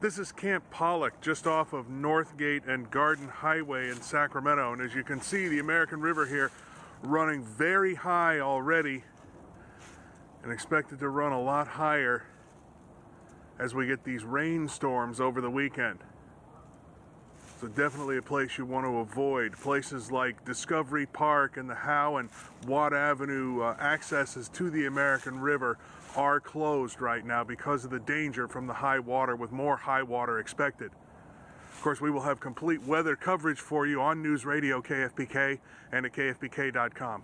This is Camp Pollock, just off of Northgate and Garden Highway in Sacramento. And as you can see, the American River here running very high already and expected to run a lot higher as we get these rainstorms over the weekend. So definitely a place you want to avoid. Places like Discovery Park and the Howe and Watt Avenue accesses to the American River are closed right now because of the danger from the high water, with more high water expected. Of course, we will have complete weather coverage for you on News Radio KFPK and at KFPK.com.